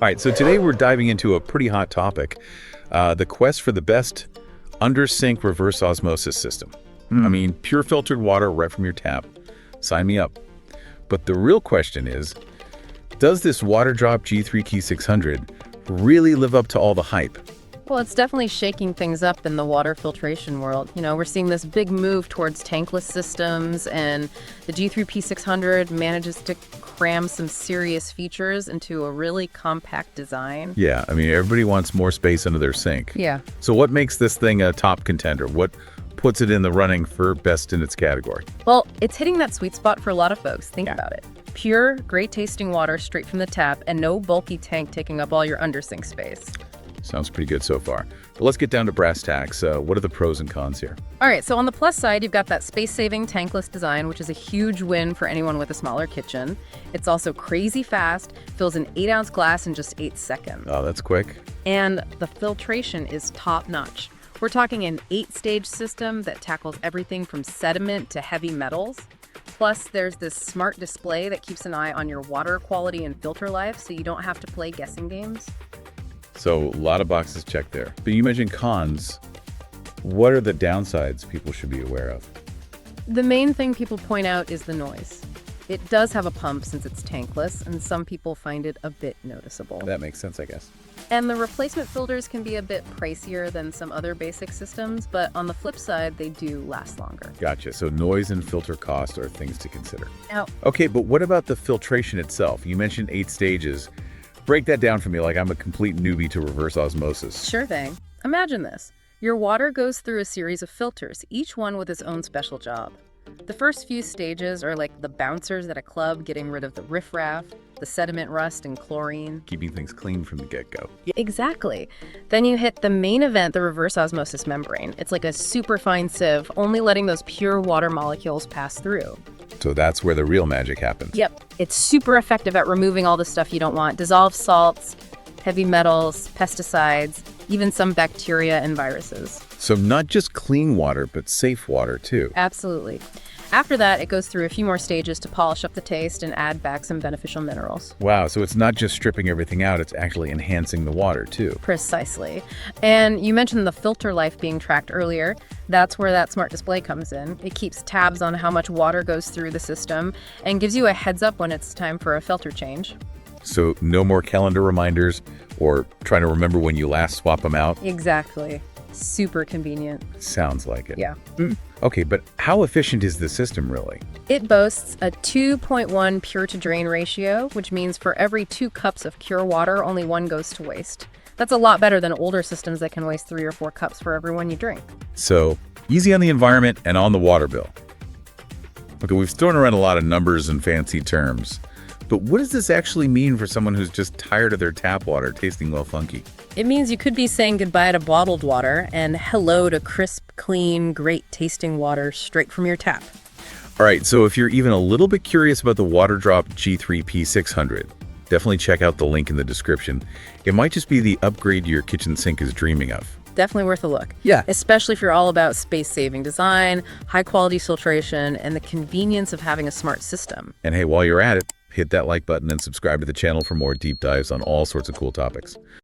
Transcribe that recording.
right, so today we're diving into a pretty hot topic, the quest for the best under-sink reverse osmosis system. I mean, pure filtered water right from your tap. Sign me up. But the real question is, does this Waterdrop G3 Key 600 really live up to all the hype? Well, it's definitely shaking things up in the water filtration world. We're seeing this big move towards tankless systems, and the G3P600 manages to cram some serious features into a really compact design. Yeah, I mean, everybody wants more space under their sink. Yeah. So what makes this thing a top contender? What puts it in the running for best in its category? Well, it's hitting that sweet spot for a lot of folks. Think about it. Pure, great-tasting water straight from the tap, and no bulky tank taking up all your under-sink space. Sounds pretty good so far. But let's get down to brass tacks. What are the pros and cons here? All right, so on the plus side, you've got that space-saving tankless design, which is a huge win for anyone with a smaller kitchen. It's also crazy fast, fills an 8-ounce glass in just 8 seconds. Oh, that's quick. And the filtration is top-notch. We're talking an 8-stage system that tackles everything from sediment to heavy metals. Plus, there's this smart display that keeps an eye on your water quality and filter life, so you don't have to play guessing games. So a lot of boxes checked there. But you mentioned cons. What are the downsides people should be aware of? The main thing people point out is the noise. It does have a pump since it's tankless, and some people find it a bit noticeable. That makes sense, I guess. And the replacement filters can be a bit pricier than some other basic systems, but on the flip side, they do last longer. Gotcha. So noise and filter cost are things to consider. Now, Okay, but what about the filtration itself? You mentioned 8 stages. Break that down for me like I'm a complete newbie to reverse osmosis. sure thing. Imagine this. Your water goes through a series of filters, each one with its own special job. The first few stages are like the bouncers at a club, getting rid of the riffraff, the sediment rust and chlorine. Keeping things clean from the get-go. Exactly. Then you hit the main event, the reverse osmosis membrane. It's like a super fine sieve, only letting those pure water molecules pass through. So that's where the real magic happens. Yep. It's super effective at removing all the stuff you don't want. Dissolved salts, heavy metals, pesticides, even some bacteria and viruses. So not just clean water, but safe water too. Absolutely. After that, it goes through a few more stages to polish up the taste and add back some beneficial minerals. Wow, so it's not just stripping everything out, it's actually enhancing the water too. Precisely. And you mentioned the filter life being tracked earlier. That's where that smart display comes in. It keeps tabs on how much water goes through the system and gives you a heads up when it's time for a filter change. So no more calendar reminders or trying to remember when you last swap them out? Exactly. Super convenient. Sounds like it. Yeah. Okay, but how efficient is the system really? It boasts a 2.1 pure-to-drain ratio, which means for every 2 cups of pure water, only 1 goes to waste. That's a lot better than older systems that can waste 3 or 4 cups for every one you drink. So easy on the environment and on the water bill. Okay, we've thrown around a lot of numbers and fancy terms, but what does this actually mean for someone who's just tired of their tap water tasting well funky? It means you could be saying goodbye to bottled water and hello to crisp, clean, great-tasting water straight from your tap. All right, so if you're even a little bit curious about the Waterdrop G3P 600, definitely check out the link in the description. It might just be the upgrade your kitchen sink is dreaming of. Definitely worth a look. Yeah. Especially if you're all about space-saving design, high-quality filtration, and the convenience of having a smart system. And hey, while you're at it, hit that like button and subscribe to the channel for more deep dives on all sorts of cool topics.